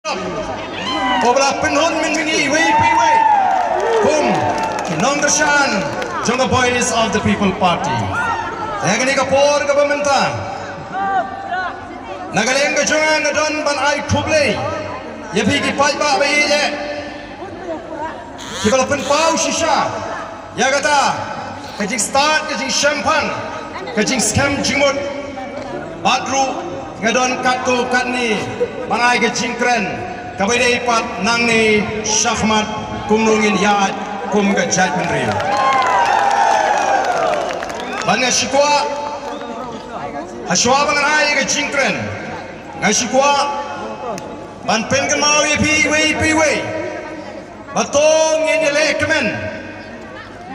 Oblah penhun mingi wei kum kinong kershan jong the voice of the people party. Tegani kapor ka pementa. Nagaleng ka jongan don ban ai kuble. Ye phi ki pai ba bai je. Kibala pen pau shisha. Ya kata kajing start kajing champagne kajing scam jingmut badru ngadon katu katni bangai kajing kren kabede pat nang ni syahmat kumnungin yaat kum gajat menri banya shikwa haswa bangan ai kajing kren ngashikwa ban pen kan mau pi wei batong ini lekmen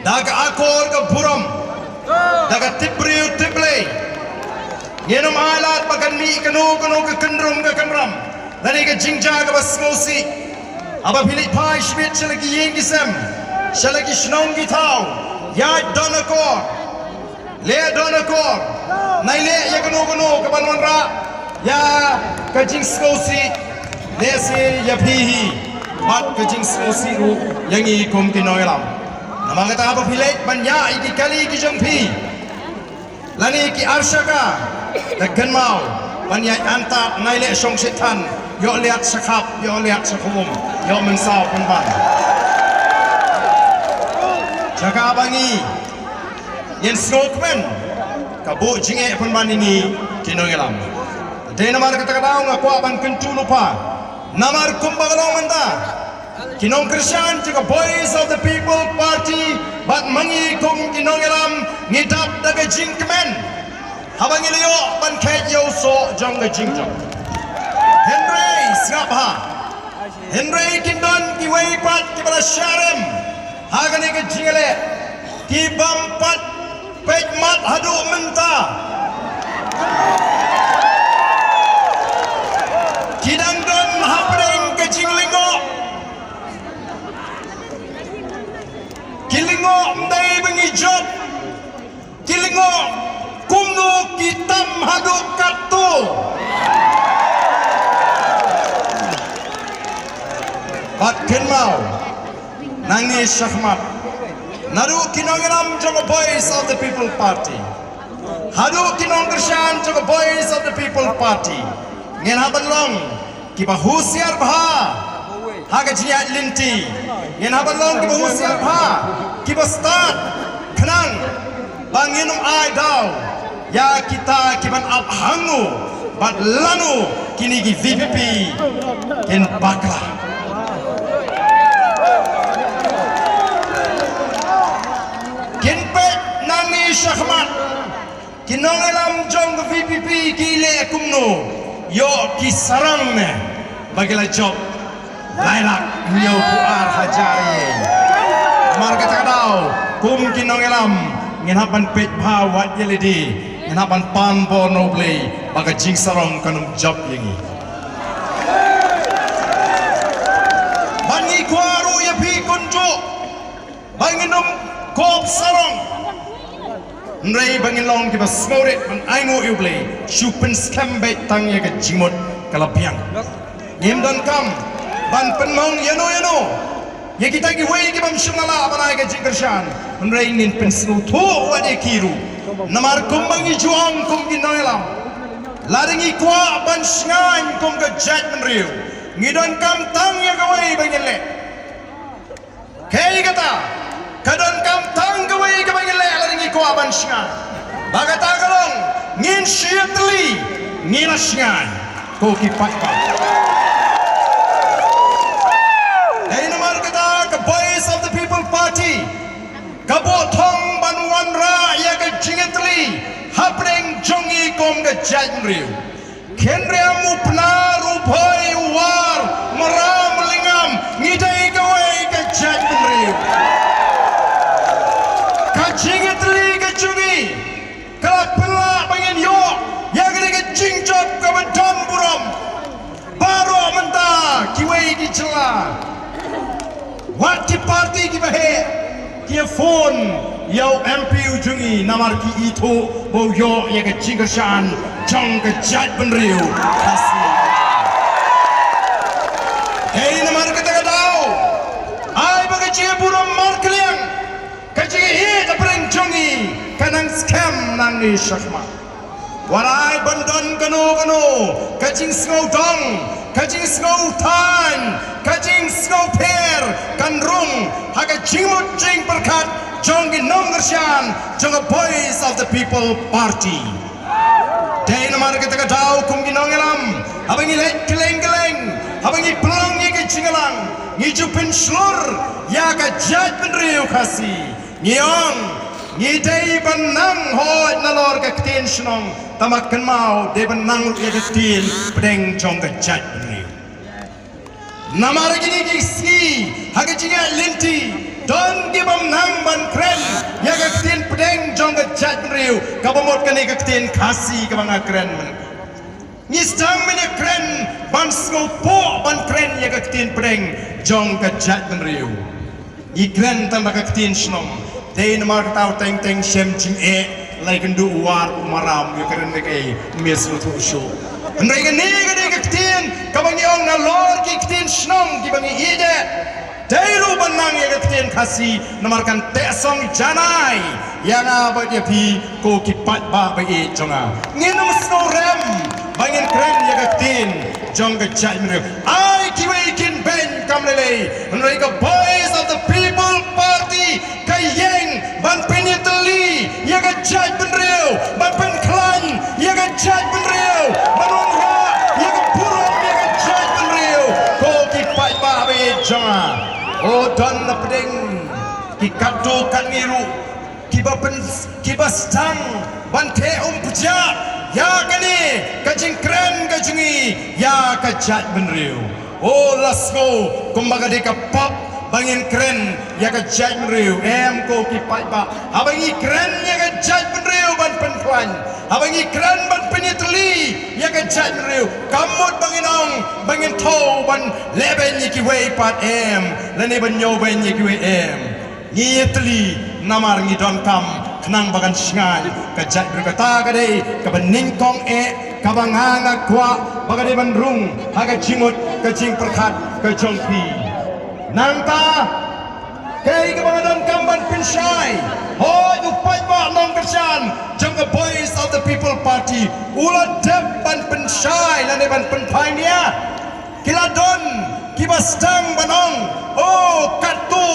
daga akor ke buram daga tibriu tiblei yenum alat pakan mi kenu ke kendrum ke kemram dari ke jingja ke basmosi aba pilik pai shmit selagi yeng gisem selagi shnong gitau ya donakor le donakor nai le ya kenu ke banwanra ya ke jing skosi le se ya pihi bat ke jing skosi ru yang i kum kinoilam nama kata apa pilih banyak iki kali iki jengpi lani iki arsyaka tekan mau banyak antap nailek song setan yo lihat sekap yo lihat sekumum yo mensau penban jaga abangi yen snokmen kabu jinge penban ini kinongelam de nama kata kata ngaku abang kentu lupa nama kumbagalong menta Kinong Krisyan juga voice of the people party bat mangi kum kinong elam ngidap daga jingkemen habang iliyo ban kait yo so jang ga jingjang Henry ngapha Henry kindon ki wei pat ki bala sharem hagane ga jingale ki bampat pejmat hadu menta kidang don hapreng ga jinglingo Kilingo mdai bengijot Kilingo kumno kitam haduk katu Bat kenmau Nangi syahmat Nadu kinongelam jaga voice of the people party Hadu kinong kersyan jaga voice of the people party Ngin haban long Kiba husiar baha Haga jiat linti Yen habalong kiba husiar ha kiba start kenang banginum ai daw ya kita kiban abhangu bat lanu kini gi VPP ken bakla ken pe nani syahmat kinong elam jong VPP kile kumno yo kisarang ne bagila job Lailak nyo puar hajari Marga takadaw kum kinong elam nginapan pet pawat yelidi nginapan panpo noble baga jing sarong kanum job yengi Bangi kwaru ya pi kunjo Banginum kop sarong Nrei bangilong kiba smorit man aingo yuble Shupen skambe tang ya ke jimut kalabiang Ngimdan kam ban penmong yano ya kita ki wei ki bam shimala banai ka jingkershan menrai nin pensnu thu wadi kiru namar kumbangi juang kum ki noilam laringi kwa ban shngan kum ka jat menriu ngidon kam tang ya ka wei bangile kei kata kadon kam tang ka wei ka bangile laringi kwa ban shngan bagata kalong ngin shiatli ngina shngan ko ki patpa voice of the people party kabotong banwan ra ya ga jingetli hapring jongi kom ga janriu kenriamu pnaru bhai war maram lingam ngidai ga wei ga janriu ka jingetli ga jungi kala pela bangin yo ya ga jingjop ka badam buram baro menta kiwei di celah Wati parti ki bahe ki phone yo MP ujungi namar ki itu bo yo ya ke jingkershan jong ke jat benriu kan ni syakma warai bandon kanu kajing sngau dong kajing sngau tan kajing sngau per kan rung haga jingmut jing perkat jong ginong gersyan jong a voice of the people party day namar kita kadau kum ginong elam abang ilek keleng abang i pelang ye ke jingalang ngi jupin slur ya ka jaj penriu khasi ngiong ngi day banang hoi nalor ka ktin snong tamakan mau day banang ye ke tin pedeng jong ka jaj penriu namar gini gisi haga jinga linti don gibam nang ban kren ya ka ktin pedeng jong ka jaj penriu ka bomot ka ni ka ktin khasi ka bang kren men Nistang mene kren ban skopo ban kren ya ka ktin pedeng jong ka jat ben riu I kren tan ka ktin snom dei namar tau teng shem ching e lai kan du war maram ya kren me kai mes lu tu sho ndai ka ni ka ktin ka bang yong na lor ki ktin snom ki bang ide dei ru ban nang ya ka ktin khasi namar kan te song janai ya na ba dia pi ko ki pat ba ba e jonga nginum sno rem bangin kren ya kaktin jong ka jaj menriu ai kiwe kin ben kamlele mereka boys of the people party kayeng ban peniteli ya ka jaj menriu ban pen klan ya ka jaj menriu ban onra ya ka puro ya ka jaj menriu ko ki pai ba be jonga o don na pedeng ki kado kan ngiru ki ba pen ki ba stang ban te puja ya kani kajing kren kajingi ya kajat benriu oh let's go kumbaga deka pop bangin kren ya kajat benriu ko kipai ba abangi kren ya kajat benriu ban penkuan abangi kren ban peniteli ya kajat benriu kamut banginong bangin tau ban leben yiki wei pat lene ban nyo ben yiki wei ngiteli namar ngidon kam nang bagan singai kajat berkata kadai kabening kong kabanganga kwa bagade bandrung haga jimut kajing perkat kajongpi nangta kai kabangan kamban pinsyai hoi upai ba nong kersan jangka boys of the people party ula dep ban pinsyai lane ban penpainia kiladon kibastang banong oh katu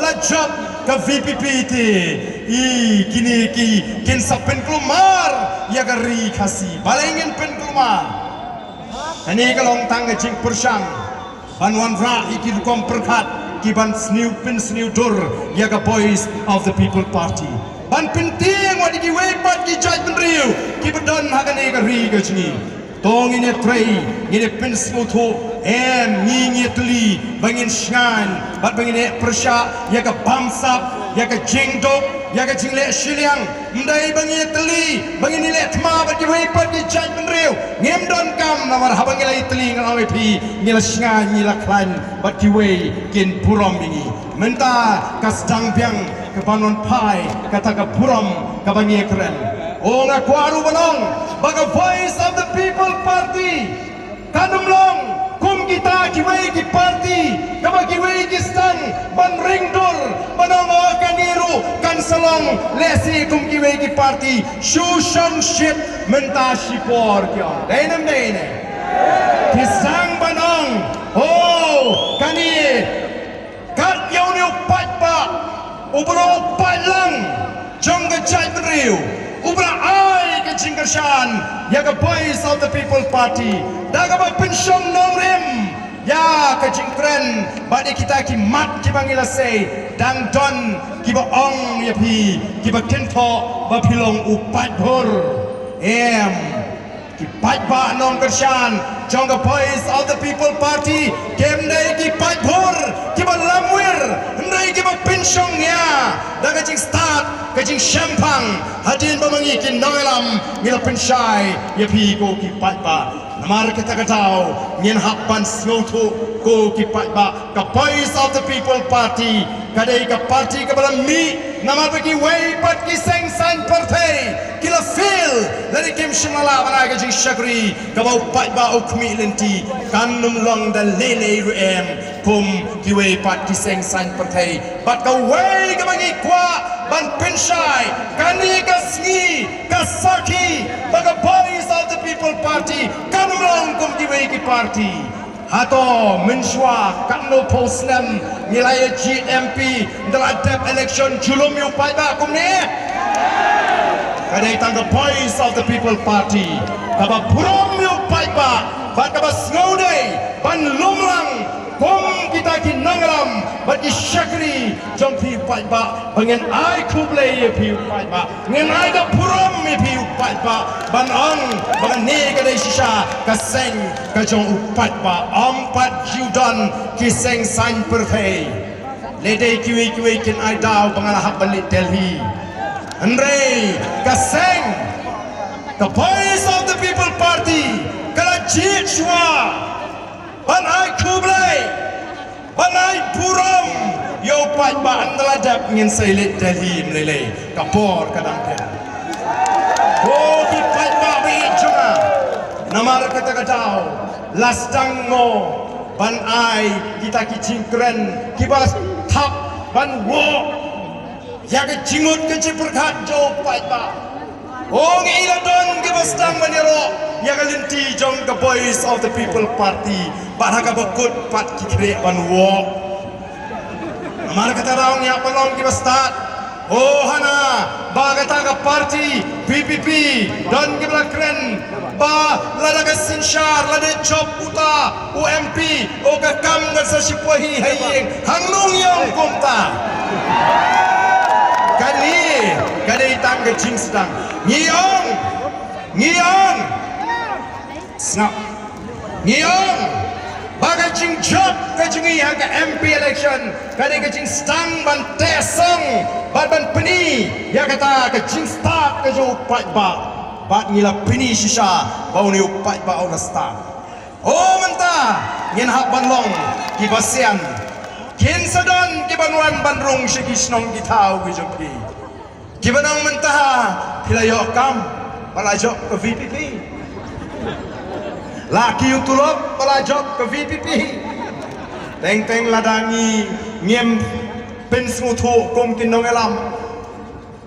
lajab ke VPP ti kini kin sapen kelumar ya gari khasi balengin pen kelumar ani kalong tang jing persang banwan ra iki kom perkat ki ban sniu pin sniu dur ya ga boys of the people party ban penting wadi ki wepat ki jaj benriu ki bedon hagane gari ga jingi tong ini trei ini pin sniu thu ngi tuli bangin shan bat bangin persya ya ka bamsap ya ka jingdok ya ka jingle shiliang ndai bangin tuli bangin ile thma bat ki wei pat ki jaj benriu ngem don kam namar habang ile tuli ngalawi pi ngila shan ngila klan bat ki wei kin purom bingi menta kasdang biang ke banon pai kata ka purom ka bangi keren o nga kwaru banong baga voice of the people party kanumlong kum kita kiwai ki party kaba kiwai ki stan ban ringdur banong kaniru kan salong lesi kum kiwai ki party shushan shit menta shipor kya dainam daine kisang banong oh kani kat yaw ni upat pa ubro upat lang jong ka jai benriu ubra ai ke jingkershan ya ka boys of the people party daga ba pensyong nong rim ya ka jingkren badi kita ki mat ki bangila sei dang don ki ba ong ya pi ki ba kento ba pilong upat bor ki pat ba nong kershan jong ka boys of the people party kem dai ki pat bor ki ba lamwir ndai ki ba pensyong ya daga jing start kajing syampang hadin bamangikin nangalam ngila pensyai ya pi ko ki pat ba namar kita katau ngin happan sngotu ko ki pat ba ka boys of the people party kadai ka party ka balam mi namar bagi wei pat ki seng san partai kila feel dari kim shimala bana kajing shagri ka bau pat ba ukmi lenti kanum long da lele ru kum kiwe pat kiseng san pertai bat ka wei ka bangi kwa ban penshai kani ka sngi ka saki baga boys of the people party kanulong kum kiwe ki party hato menshwa kakno posnam nilai GMP dalam dep election julum yu pai ba kum ni kadai tang the boys of the people party kaba purom yu pai ba bat kaba sngodai ban lumlang kum kita ki nangram bat ki shakri jom pi pai ba bangen ai kuble ye pi pai ba ngen ai da purom me pi pai ba ban ong ban ne kadai shisha ka seng ka jong upat ba pat judan ki seng san perhei ledai kiwi kin ai dau bangalahap balik Delhi Andre kaseng the voice of the people party kala jitwa banai kublai banai puram yo pat ba andaladap ngin sailit Delhi mlele kapor kadang dia oh ki pat ba bi chunga namar kata kadau lastang ngo ban ai kita ki jingkren kibas thap ban wo ya ke jingut ke ciperkat jo pai ba ong iladon ke bastang maniro ya ke linti jong ke voice of the people party ba ka bakut pat ki kre ban wo amar kata raung ya pelong ki bastat oh hana ba kata ka party PPP don ke belakren ba lada ke sinshar lada job uta UMP o ka kam ngal sa sipahi hayeng hangnung yong kumta kadai tang ke jing sedang ngiong snap ngiong baga jing job ke jing yang ke MP election kadai ke jing stang ban tesong ban peni ya kata ke jing start ke jo upat ba bat ngila peni shisha bau ni upat ba on start oh mentah ngin hak ban long ki basian kin sadon ki banwan bandrung shikisnong gitau ki jompi ki banang mentah pilayo kam balajok ke VPP laki utulop balajok ke VPP teng ladangi ngiem pensmutu kum kinong elam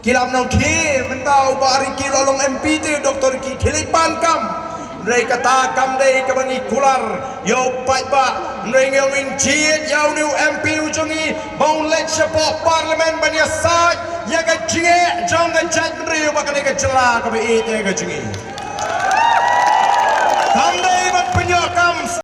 kilam nong ki mentau bari ki lolong MP te doktor ki kilipan kam Nrai kata kam dei kabangi kular yo pai ba nrai ngewin jit yau new MP ujungi bong let support parlimen bania saj ya ka jinge jong ka jat nrai ba ka jela ka be ite ka jingi kam dei bat penyo kam